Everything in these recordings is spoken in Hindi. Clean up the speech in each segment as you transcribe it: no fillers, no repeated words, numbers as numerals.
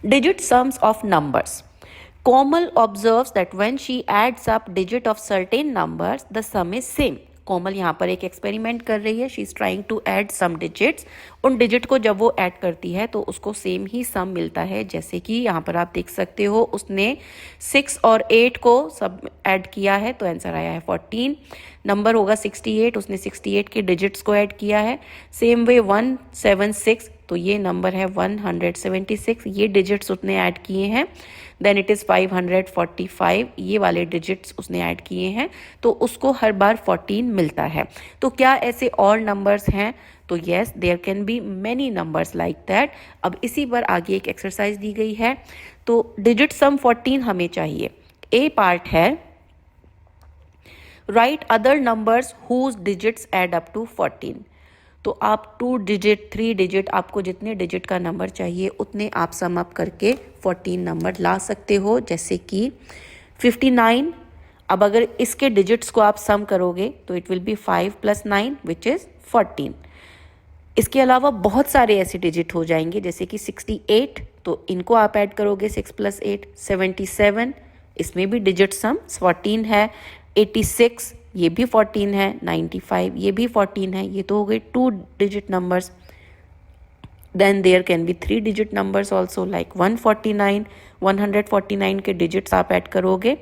Digit sums of numbers. Komal observes that when she adds up digit of certain numbers, the sum is same. कोमल यहाँ पर एक एक्सपेरिमेंट कर रही है. She is trying to add some digits. उन डिजिट को जब वो ऐड करती है तो उसको सेम ही सम मिलता है. जैसे कि यहाँ पर आप देख सकते हो, उसने 6 और 8 को सब ऐड किया है तो आंसर आया है 14. नंबर होगा 68, उसने 68 के डिजिट्स को ऐड किया है. सेम वे 176, तो ये नंबर है 176. ये डिजिट्स उसने ऐड किए हैं. देन इट इज़ 545, ये वाले डिजिट्स उसने ऐड किए हैं, तो उसको हर बार 14 मिलता है. तो क्या ऐसे और नंबर्स हैं? तो yes, there can be many numbers like that. अब इसी पर आगे एक एक्सरसाइज दी गई है. तो डिजिट सम 14 हमें चाहिए. ए पार्ट है write other numbers whose digits add up to 14. तो आप 2 डिजिट 3 डिजिट, आपको जितने डिजिट का नंबर चाहिए उतने आप सम अप करके 14 नंबर ला सकते हो. जैसे कि 59. अब अगर इसके डिजिट्स को आप सम करोगे तो it will B 5 + 9 which is 14. इसके अलावा बहुत सारे ऐसे डिजिट हो जाएंगे जैसे कि 68, तो इनको आप ऐड करोगे 6 + 8 77. इसमें भी डिजिट सम 14 है. 86 ये भी 14 है. 95 ये भी 14 है. ये तो हो गए 2 digit numbers. Then there can be 3 digit numbers also like 149. 149 के डिजिट्स आप ऐड करोगे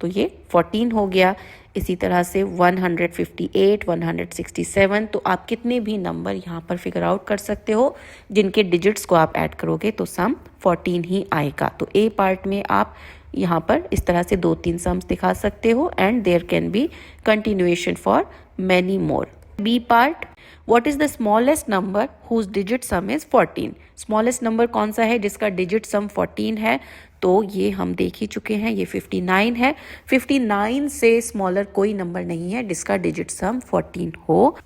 तो ये 14 हो गया. इसी तरह से 158, 167. तो आप कितने भी नंबर यहाँ पर फिगर आउट कर सकते हो जिनके डिजिट्स को आप ऐड करोगे तो सम 14 ही आएगा. तो ए पार्ट में आप यहाँ पर इस तरह से 2-3 सम्स दिखा सकते हो and there can be continuation for many more. B part, what is the smallest number whose digit sum is 14. Smallest number कौन सा है जिसका डिजिट सम 14 है? तो ये हम देख ही चुके हैं, ये 59 है. 59 से स्मॉलर कोई नंबर नहीं है जिसका डिजिट सम 14 हो.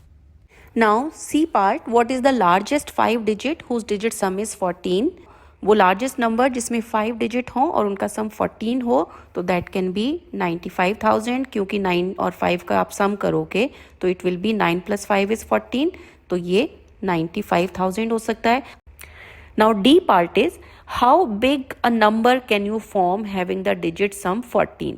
Now c part, what is the largest 5 digit whose digit sum is 14. वो लार्जेस्ट नंबर जिसमें 5 डिजिट हों और उनका सम 14 हो तो दैट कैन बी 95,000, क्योंकि 9 और 5 का आप सम करोगे तो इट विल बी 9 + 5 इज 14. तो ये 95,000 हो सकता है. Now D part is how big a number can you form having the digit sum 14.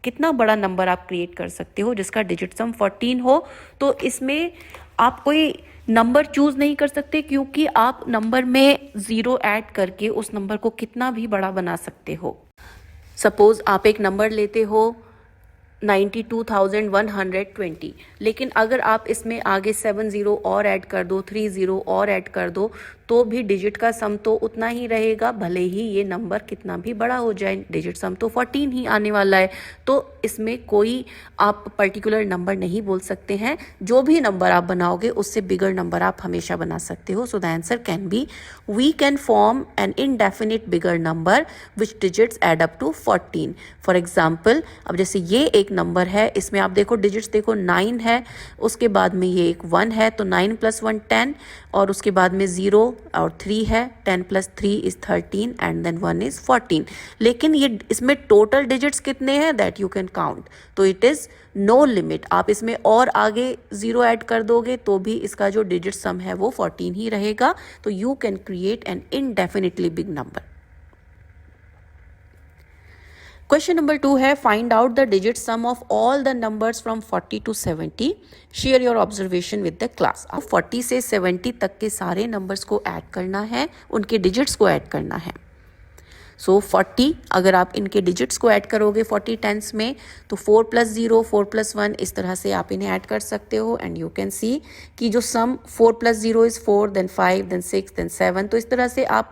कितना बड़ा नंबर आप क्रिएट कर सकते हो जिसका डिजिट सम 14 हो. तो इसमें आप कोई नंबर चूज नहीं कर सकते, क्योंकि आप नंबर में 0 ऐड करके उस नंबर को कितना भी बड़ा बना सकते हो. सपोज आप एक नंबर लेते हो 92,120, लेकिन अगर आप इसमें आगे 7 0 और ऐड कर दो, 3 0 और ऐड कर दो, तो भी डिजिट का सम तो उतना ही रहेगा, भले ही ये नंबर कितना भी बड़ा हो जाए. डिजिट सम तो 14 ही आने वाला है. तो इसमें कोई आप पर्टिकुलर नंबर नहीं बोल सकते हैं. जो भी नंबर आप बनाओगे उससे बिगर नंबर आप हमेशा बना सकते हो. So the answer can be we can form an indefinite bigger number which digits add up to 14. For example, अब जैसे ये एक नंबर है, इसमें आप देखो डिजिट्स देखो 9 है, उसके बाद में ये एक 1 है, तो 9 + 1 10, और उसके बाद में 0 और 3 है. 10 + 3 इज 13 एंड देन 1 इज 14. लेकिन ये इसमें टोटल डिजिट्स कितने हैं दैट यू कैन काउंट. तो इट इज नो लिमिट. आप इसमें और आगे 0 ऐड कर दोगे तो भी इसका जो डिजिट सम है वो 14 ही रहेगा. तो you can create an indefinitely big number. Question number 2 है find out the digit sum of all the numbers from 40 to 70. Share your observation with the class. अब 40 से 70 तक के सारे नंबर्स को ऐड करना है, उनके डिजिट्स को ऐड करना है. सो 40, अगर आप इनके डिजिट्स को ऐड करोगे 40 टेंस में, तो 4 + 0, 4 + 1, इस तरह से आप इन्हें ऐड कर सकते हो. एंड यू कैन सी कि जो सम 4 + 0 इज़ 4, देन 5, देन 6, देन 7. तो इस तरह से आप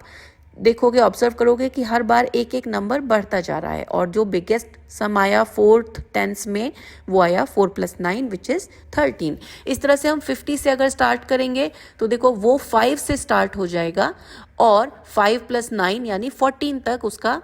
देखोगे, ऑब्जर्व करोगे कि हर बार एक एक नंबर बढ़ता जा रहा है. और जो बिगेस्ट सम आया 4th टेंस में वो आया 4 + 9 विच इज़ 13. इस तरह से हम 50 से अगर स्टार्ट करेंगे तो देखो वो 5 से स्टार्ट हो जाएगा और 5 + 9 यानी 14 तक उसका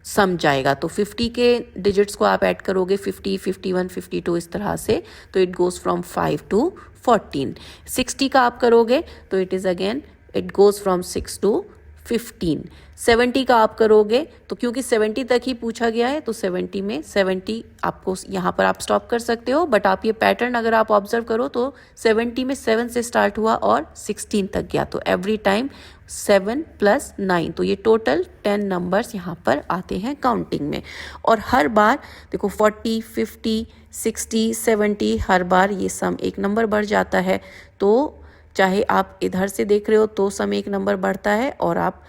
सम जाएगा. तो 50 के डिजिट्स को आप ऐड करोगे 50, 51, 52 इस तरह से, तो इट गोज़ फ्रॉम 5 to 14. 60 का आप करोगे तो it is again it goes from 6 to 15। 70 का आप करोगे तो क्योंकि 70 तक ही पूछा गया है तो 70 में 70 आपको यहाँ पर आप स्टॉप कर सकते हो, बट आप ये पैटर्न अगर आप ऑब्जर्व करो तो 70 में 7 से स्टार्ट हुआ और 16 तक गया, तो एवरी टाइम 7 + 9, तो ये टोटल 10 नंबर्स यहाँ पर आते हैं काउंटिंग में। और हर बार देखो 40, 50, 60, 70 हर बार ये सम एक नंबर बढ़ जाता है। तो चाहे आप इधर से देख रहे हो तो सम एक नंबर बढ़ता है और आप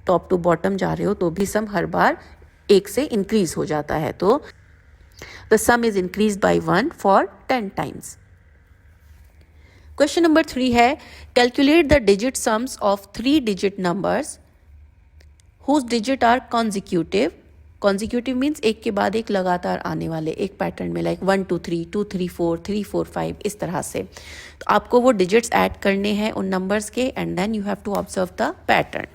टॉप टू बॉटम जा रहे हो तो भी सम हर बार एक से इंक्रीज हो जाता है। तो the sum is increase by 1 for 10 times. Question number 3 है calculate the digit sums of 3 digit numbers whose digits are consecutive. Consecutive means एक के बाद एक लगातार आने वाले, एक पैटर्न में, लाइक 1 2 3, 2 3 4, 3 4 5, इस तरह से। तो आपको वो डिजिट्स ऐड करने हैं उन नंबर्स के and then you have to observe the pattern.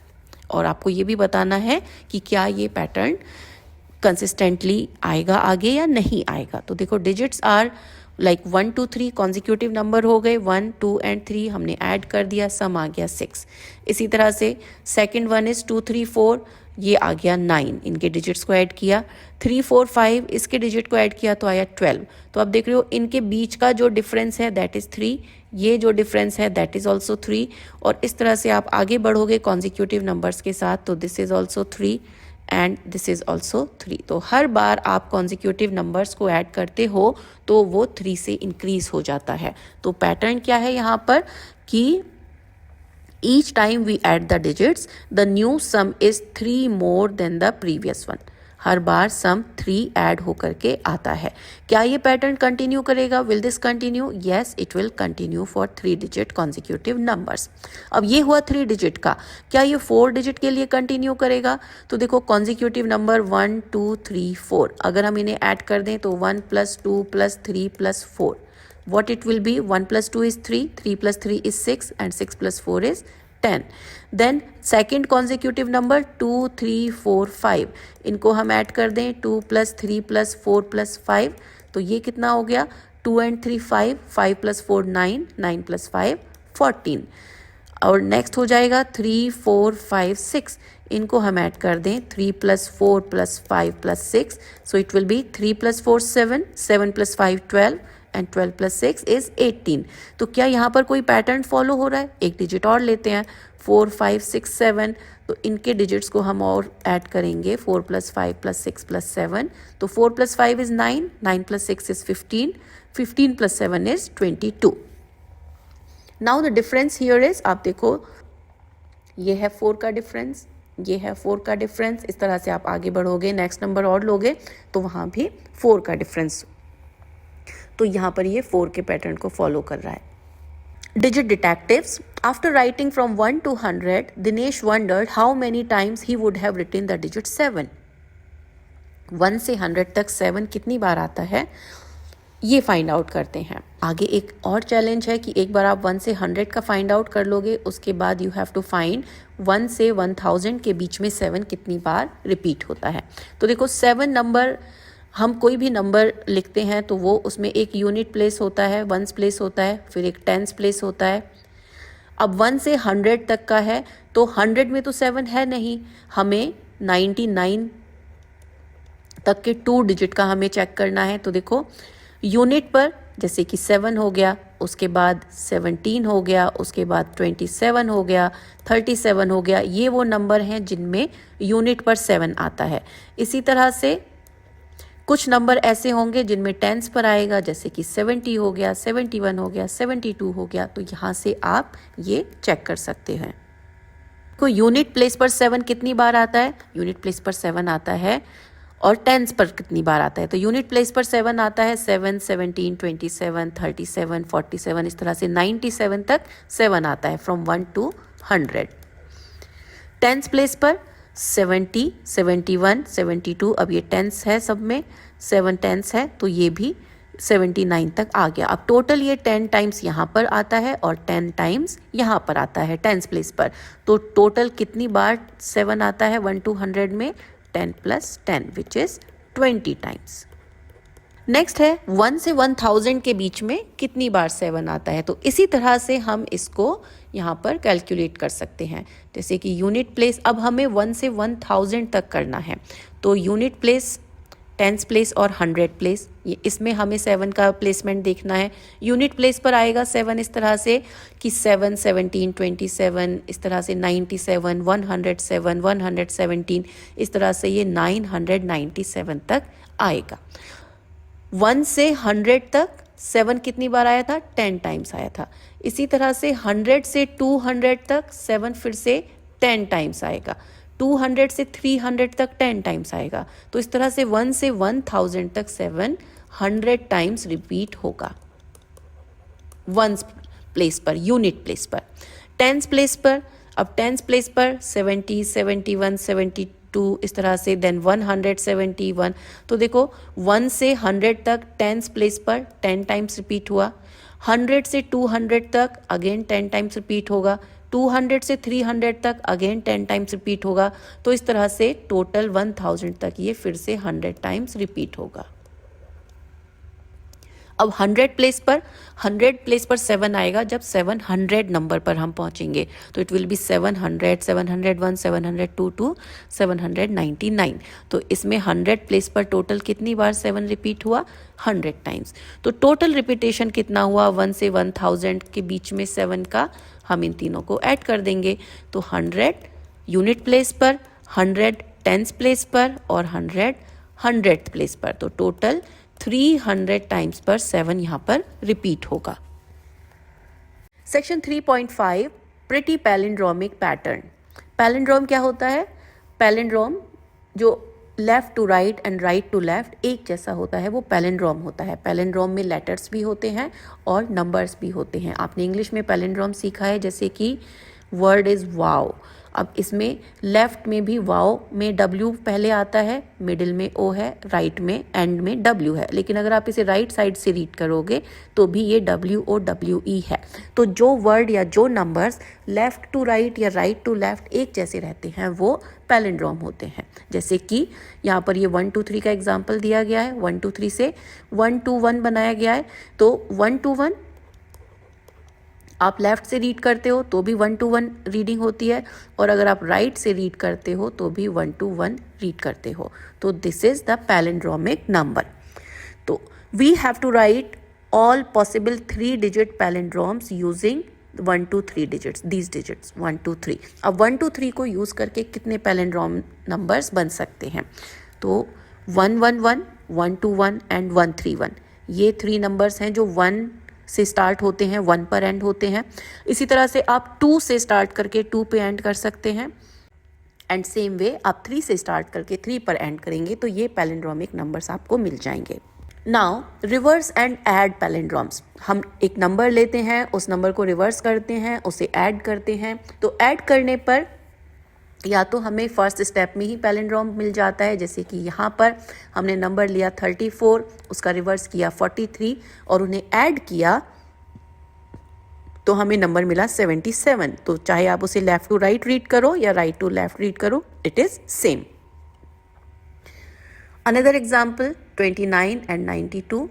और आपको ये भी बताना है कि क्या ये पैटर्न कंसिस्टेंटली आएगा आगे या नहीं आएगा। तो देखो digits are like 1 2 3 consecutive number हो गए, 1 2 एंड 3 हमने ऐड कर दिया, सम आ गया 6। इसी तरह से सेकंड वन इज 2 3 4, ये आ गया 9, इनके डिजिट्स को ऐड किया। 3 4 5 इसके डिजिट को ऐड किया तो आया 12। तो आप देख रहे हो इनके बीच का जो डिफरेंस है दैट इज़ 3, ये जो डिफरेंस है दैट इज़ ऑल्सो 3। और इस तरह से आप आगे बढ़ोगे कॉन्जिक्यूटिव नंबर्स के साथ, तो this is also 3 and this is also 3। तो हर बार आप कॉन्जिक्यूटिव नंबर्स को ऐड करते हो तो वो 3 से इंक्रीज हो जाता है। तो पैटर्न क्या है यहाँ पर कि each time we add the digits the new sum is 3 more than the previous one। हर बार सम 3 ऐड होकर के आता है। क्या ये पैटर्न कंटिन्यू करेगा? Will this continue? Yes, it will continue for 3 digit consecutive numbers. अब ये हुआ 3 डिजिट का, क्या ये 4 डिजिट के लिए कंटिन्यू करेगा? तो देखो कॉन्जिक्यूटिव नंबर 1 2 3 4, अगर हम इन्हें ऐड कर दें तो 1 + 2 + 3 + 4, what it will be? 1 + 2 is 3, 3 + 3 is 6 and 6 + 4 is 10। Then second consecutive number 2 3 4 5, इनको हम ऐड कर दें 2 + 3 + 4 + 5, तो ये कितना हो गया? 2 and 3 5, 5 + 4 9, 9 + 5 14। और नेक्स्ट हो जाएगा 3 4 5 6, इनको हम ऐड कर दें 3 + 4 + 5 + 6, so it will B 3 + 4 7, 7 + 5 12 and 12 + 6 is 18। तो क्या यहाँ पर कोई पैटर्न फॉलो हो रहा है? एक डिजिट और लेते हैं 4 5 6 7, तो इनके डिजिट्स को हम और ऐड करेंगे 4 + 5 + 6 + 7, तो 4 + 5 is 9, 9 + 6 is 15, 15 + 7 is 22। Now the difference here is, आप देखो ये है 4 का डिफरेंस, ये है 4 का डिफरेंस। इस तरह से आप आगे बढ़ोगे, नेक्स्ट नंबर और लोगे तो वहाँ भी 4 का डिफरेंस, तो यहाँ पर ये 4 के पैटर्न को फॉलो कर रहा है। Digit detectives. After writing from 1 to 100, Dinesh wondered how many times he would have written the digit 7. 1 से 100 तक 7 कितनी बार आता है ये फाइंड आउट करते हैं। आगे एक और चैलेंज है कि एक बार आप 1 से 100 का फाइंड आउट कर लोगे, उसके बाद यू हैव टू फाइंड 1 से 1000 के बीच में 7 कितनी बार रिपीट होता है। तो देखो 7 नंबर, हम कोई भी नंबर लिखते हैं तो वो उसमें एक यूनिट प्लेस होता है, वंस प्लेस होता है, फिर एक टेंस प्लेस होता है। अब 1 से 100 तक का है तो 100 में तो 7 है नहीं, हमें 99 तक के 2 डिजिट का हमें चेक करना है। तो देखो यूनिट पर जैसे कि 7 हो गया, उसके बाद 17 हो गया, उसके बाद 27 हो गया, 37 हो गया, ये वो नंबर हैं जिनमें यूनिट पर 7 आता है। इसी तरह से कुछ नंबर ऐसे होंगे जिनमें टेंस पर आएगा, जैसे कि 70 हो गया, 71 हो गया, 72 हो गया, तो यहाँ से आप ये चेक कर सकते हैं। तो यूनिट प्लेस पर 7 कितनी बार आता है? यूनिट प्लेस पर 7 आता है। और टेंस पर कितनी बार आता है? तो यूनिट प्लेस पर 7 आता है, 7 17 27 37 47, इस तरह से 97 तक 7 आता है फ्रॉम 1 to 100। टेंस प्लेस पर 70 71 72, अब ये टेंस है, सब में 7 टेंस है तो ये भी 79 तक आ गया। अब टोटल ये 10 टाइम्स यहाँ पर आता है और 10 टाइम्स यहाँ पर आता है टेंस प्लेस पर। तो टोटल कितनी बार 7 आता है 1 to 100 में? 10 + 10 विच इज 20 टाइम्स। नेक्स्ट है 1 से 1000 के बीच में कितनी बार 7 आता है। तो इसी तरह से हम इसको यहाँ पर कैलकुलेट कर सकते हैं। जैसे कि यूनिट प्लेस, अब हमें 1 से 1000 तक करना है, तो यूनिट प्लेस, टेंस प्लेस और 100 प्लेस, ये इसमें हमें 7 का प्लेसमेंट देखना है। यूनिट प्लेस पर आएगा 7 इस तरह से कि 7, 17, 27, इस तरह से 97, 107, 117, इस तरह से ये 997 तक आएगा। 1 से 100 तक 7 कितनी बार आया था? 10 टाइम्स आया था। इसी तरह से 100 से 200 तक 7 फिर से 10 टाइम्स आएगा। 200 से 300 तक 10 टाइम्स आएगा। तो इस तरह से 1 से 1000 तक 7 100 टाइम्स रिपीट होगा वंस प्लेस पर, यूनिट प्लेस पर। टेंस प्लेस पर, अब टेंस प्लेस पर 70, 71, 72 इस तरह से, देन 171। तो देखो 1 से 100 तक टेंस प्लेस पर 10 टाइम्स रिपीट हुआ। 100 से 200 तक अगेन 10 टाइम्स रिपीट होगा। 200 से 300 तक अगेन 10 टाइम्स रिपीट होगा। तो इस तरह से टोटल 1000 तक ये फिर से 100 टाइम्स रिपीट होगा। अब 100 प्लेस पर 7 आएगा जब 700 नंबर पर हम पहुंचेंगे, तो इट विल बी 700, 701, 702 टू 799। तो इसमें 100 प्लेस पर टोटल कितनी बार 7 रिपीट हुआ? 100 टाइम्स। तो टोटल रिपीटेशन कितना हुआ 1 से 1000 के बीच में 7 का? हम इन तीनों को ऐड कर देंगे। तो 100 यूनिट प्लेस पर, 100 टेंस प्लेस पर और 100 100th प्लेस पर। तो टोटल 300 टाइम्स पर 7 यहाँ पर रिपीट होगा। Section 3.5 pretty palindromic pattern. Palindrome क्या होता है? पैलिंड्रोम जो left to right and right to left एक जैसा होता है, वो पैलिंड्रोम होता है। पैलिंड्रोम में लेटर्स भी होते हैं और नंबर्स भी होते हैं। आपने इंग्लिश में पैलिंड्रोम सीखा है, जैसे कि वर्ड इज़ वाओ। अब इसमें लेफ्ट में भी वाओ में W पहले आता है, मिडिल में O है, राइट में एंड में W है। लेकिन अगर आप इसे राइट साइड से रीड करोगे तो भी ये WOWE है। तो जो वर्ड या जो नंबर्स लेफ्ट टू राइट या राइट टू लेफ्ट एक जैसे रहते हैं वो पैलिंड्रोम होते हैं। जैसे कि यहाँ पर ये 1 2 3 का एग्जाम्पल दिया गया है। 1 2 3 से 1 2 1 बनाया गया है। तो 1 2 1 आप लेफ्ट से रीड करते हो तो भी 1 2 1 रीडिंग होती है, और अगर आप राइट से रीड करते हो तो भी 1 2 1 रीड करते हो। तो this is the palindromic number. तो we have to write all possible 3 digit palindromes using 1 2 3 digits, these digits 1 2 3। अब 1 2 3 को यूज करके कितने पैलिंड्रोम नंबर्स बन सकते हैं? तो 1 1 1, 1 2 1 एंड 1 3 1, ये 3 नंबर्स हैं जो 1 से स्टार्ट होते हैं, 1 पर एंड होते हैं। इसी तरह से आप 2 से स्टार्ट करके 2 पे एंड कर सकते हैं, एंड सेम वे आप 3 से स्टार्ट करके 3 पर एंड करेंगे तो ये पैलिंड्रोमिक नंबर्स आपको मिल जाएंगे। Now reverse and add palindromes. हम एक नंबर लेते हैं, उस नंबर को रिवर्स करते हैं, उसे ऐड करते हैं। तो ऐड करने पर या तो हमें फर्स्ट स्टेप में ही पैलिंड्रोम मिल जाता है, जैसे कि यहाँ पर हमने नंबर लिया 34, उसका रिवर्स किया 43 और उन्हें ऐड किया तो हमें नंबर मिला 77। तो चाहे आप उसे लेफ्ट टू राइट रीड करो या राइट टू लेफ्ट रीड करो, it is same. Another example 29 and 92।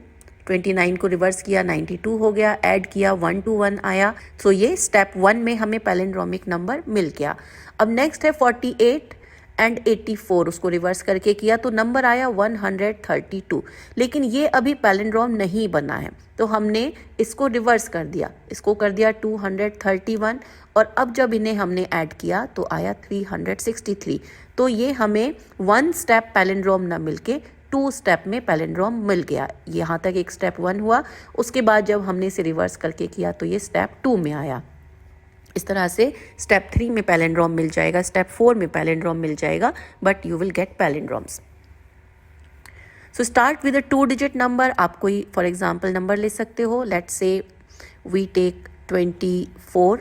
29 को रिवर्स किया 92 हो गया, ऐड किया 1 2 1 आया। तो ये स्टेप 1 में हमें पैलिंड्रोमिक नंबर मिल गया। अब नेक्स्ट है 48 एंड 84, उसको रिवर्स करके किया तो नंबर आया 132। लेकिन ये अभी पैलिंड्रोम नहीं बना है, तो हमने इसको रिवर्स कर दिया, इसको कर दिया 231, और अब जब इन्हें हमने ऐड किया तो आया 363। तो ये हमें 1 स्टेप पैलिंड्रोम न मिलके 2 स्टेप में पैलिंड्रोम मिल गया। यहाँ तक एक स्टेप 1 हुआ, उसके बाद जब हमने इसे रिवर्स करके किया तो ये स्टेप 2 में आया। इस तरह से स्टेप 3 में पैलिंड्रोम मिल जाएगा, स्टेप 4 में पैलिंड्रोम मिल जाएगा, but you will get palindromes. So start with a 2 digit number. आप कोई फॉर एग्जांपल नंबर ले सकते हो। Let's say we take 24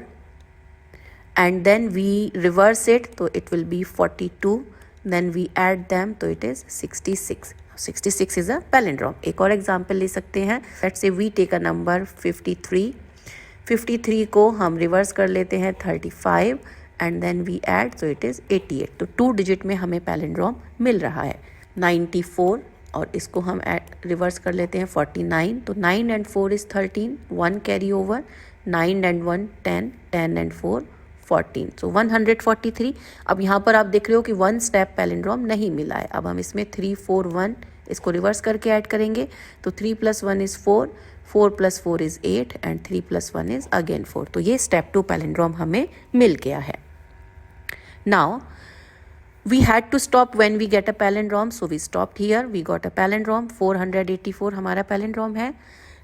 and then we reverse it, तो it will be 42, then we add them तो it is 66। 66 is a palindrome. एक और एग्जांपल ले सकते हैं। Let's say we take a number 53, 53 को हम रिवर्स कर लेते हैं 35 एंड देन वी ऐड तो इट इज़ 88। तो 2 डिजिट में हमें पैलिंड्रोम मिल रहा है। 94 और इसको हम रिवर्स कर लेते हैं 49, तो 9 and 4 is 13, 1 carry over, 9 and 1 10, 10 and 4 14, so 143। अब यहाँ पर आप देख रहे हो कि 1 स्टेप पैलिंड्रोम नहीं मिला है। अब हम इसमें 3 4 1 इसको रिवर्स करके ऐड करेंगे, तो 3 + 1 is 4, 4 + 4 is 8 and 3 + 1 is again 4। तो ये स्टेप 2 पैलिंड्रोम हमें मिल गया है। Now we had to stop when we get a palindrome, so we stopped here, we got a palindrome, 484 हमारा palindrome है।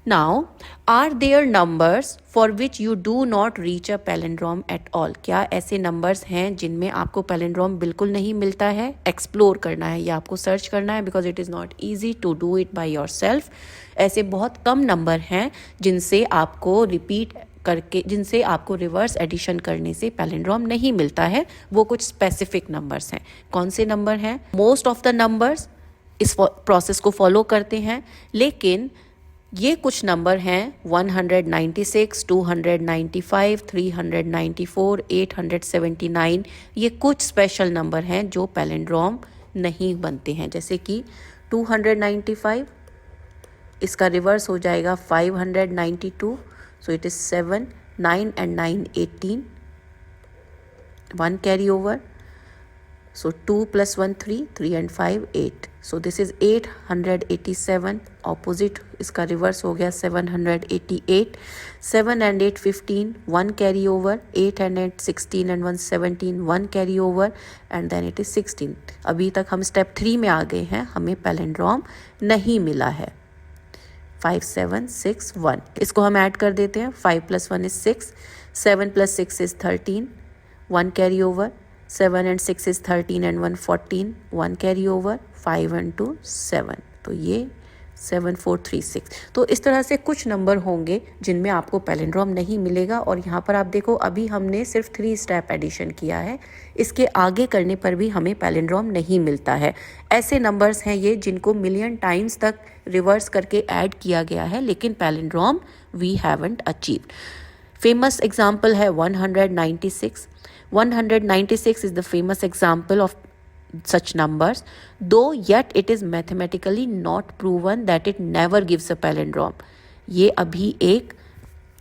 Now are there numbers for which you do not reach a palindrome at all? क्या ऐसे numbers हैं जिनमें आपको palindrome बिल्कुल नहीं मिलता है? एक्सप्लोर करना है या आपको सर्च करना है, because it is not easy to do it by yourself। ऐसे बहुत कम नंबर हैं जिनसे आपको जिनसे आपको रिवर्स एडिशन करने से पैलिंड्रोम नहीं मिलता है। वो कुछ स्पेसिफिक नंबर्स हैं। कौन से नंबर हैं? मोस्ट ऑफ द नंबर्स इस प्रोसेस को फॉलो करते हैं, लेकिन ये कुछ नंबर हैं 196, 295, 394, 879, ये कुछ स्पेशल नंबर हैं जो पैलिंड्रोम नहीं बनते हैं। जैसे कि 295, इसका रिवर्स हो जाएगा 592, so it is 7, 9 and 9 18, 1 carry over, so 2 + 1 3, 3 and 5 8, so this is 887। opposite इसका रिवर्स हो गया 788, 7 and 8 15, 1 carry over, 8 and 8 16 and 1 17, 1 carry over and then it is 16। अभी तक हम स्टेप 3 में आ गए हैं, हमें पैलिंड्रोम नहीं मिला है। 5 7 6 1, इसको हम ऐड कर देते हैं। 5 + 1 is 6, 7 + 6 is 13, 1 carry over, 7 and 6 is 13 and 1 14, 1 carry over, 5 and 2 7, तो ये 7 4 3 6। तो इस तरह से कुछ नंबर होंगे जिनमें आपको पैलिंड्रोम नहीं मिलेगा। और यहाँ पर आप देखो, अभी हमने सिर्फ 3 स्टेप एडिशन किया है, इसके आगे करने पर भी हमें पैलिंड्रोम नहीं मिलता है। ऐसे नंबर्स हैं ये जिनको मिलियन टाइम्स तक रिवर्स करके ऐड किया गया है, लेकिन palindrome we haven't achieved. Famous example है 196। 196 is the famous example of such numbers, though yet it is mathematically not proven that it never gives a palindrome। ये अभी एक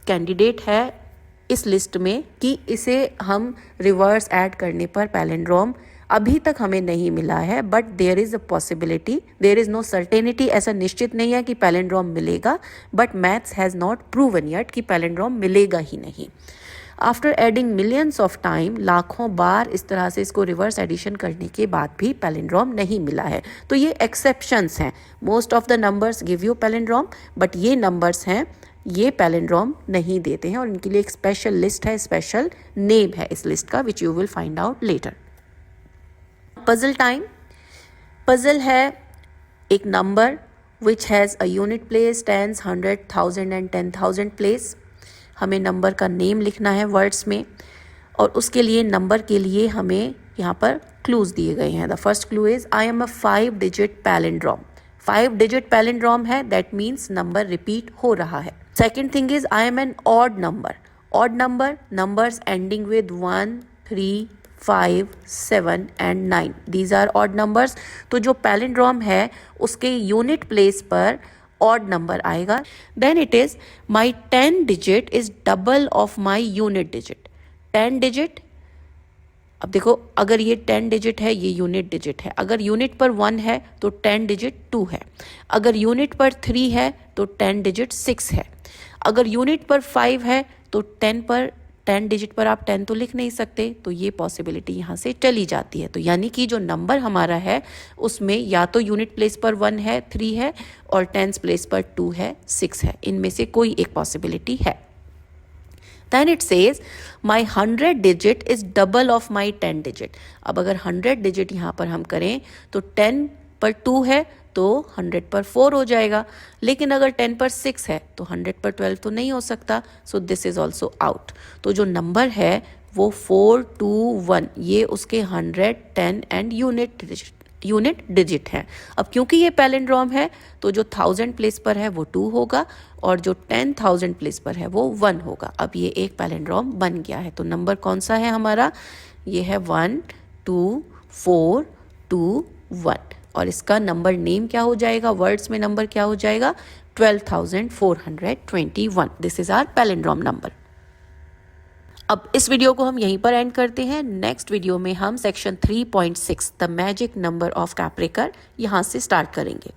कैंडिडेट है इस लिस्ट में कि इसे हम रिवर्स ऐड करने पर पैलिंड्रोम अभी तक हमें नहीं मिला है, but there is a possibility, there is no certainty. ऐसा निश्चित नहीं है कि पैलिंड्रोम मिलेगा, but maths has not proven yet कि पैलिंड्रोम मिलेगा ही नहीं। After adding millions of time, लाखों बार इस तरह से इसको रिवर्स एडिशन करने के बाद भी पैलिंड्रोम नहीं मिला है। तो ये एक्सेप्शंस हैं। Most of the numbers give you palindrome, but ये नंबर्स हैं ये पैलिंड्रोम नहीं देते हैं, और इनके लिए एक स्पेशल लिस्ट है, स्पेशल नेम है इस लिस्ट का, which you will find out later. Puzzle time. Puzzle है एक number which has a unit place, tens, 100, 1000 and 10,000 place. हमें नंबर का नेम लिखना है वर्ड्स में, और उसके लिए नंबर के लिए हमें यहाँ पर क्लूज दिए गए हैं। The first clue is I am a 5 digit palindrome. 5 digit palindrome है, दैट मीन्स नंबर रिपीट हो रहा है। Second thing is I am an odd number. Odd number, numbers ending with 1, 3, 5, 7 and 9, these are odd numbers. तो जो पैलिंड्रोम है उसके यूनिट प्लेस पर ऑड नंबर आएगा। Then it is my 10 digit is double of my unit digit. 10 digit, अब देखो अगर ये 10 डिजिट है, ये यूनिट डिजिट है। अगर यूनिट पर 1 है तो 10 डिजिट 2 है। अगर यूनिट पर 3 है तो 10 डिजिट 6 है। अगर यूनिट पर 5 है तो 10 डिजिट पर आप 10 तो लिख नहीं सकते, तो ये पॉसिबिलिटी यहाँ से चली जाती है। तो यानी कि जो नंबर हमारा है उसमें या तो यूनिट प्लेस पर 1 है, 3 है, और टेंस प्लेस पर 2 है, 6 है। इनमें से कोई एक पॉसिबिलिटी है। Then it says my 100 digit is double of my 10 digit। अब अगर 100 डिजिट यहाँ पर हम करें तो 10 पर 2 है तो 100 पर 4 हो जाएगा, लेकिन अगर 10 पर 6 है तो 100 पर 12 तो नहीं हो सकता। So this is also out. तो जो नंबर है वो 4, 2, 1, ये उसके 100, 10 एंड यूनिट डिजिट है। अब क्योंकि ये पैलिंड्रोम है तो जो 1000 प्लेस पर है वो 2 होगा, और जो 10,000 प्लेस पर है वो 1 होगा। अब ये एक पैलिंड्रोम बन गया है। तो नंबर कौन सा है हमारा? ये है 1 2 4 2 1, और इसका नंबर नेम क्या हो जाएगा? वर्ड्स में नंबर क्या हो जाएगा? 12,421। This is our palindrome number. अब इस वीडियो को हम यहीं पर एंड करते हैं। नेक्स्ट वीडियो में हम section 3.6 the magic number of Kaprekar यहाँ से स्टार्ट करेंगे।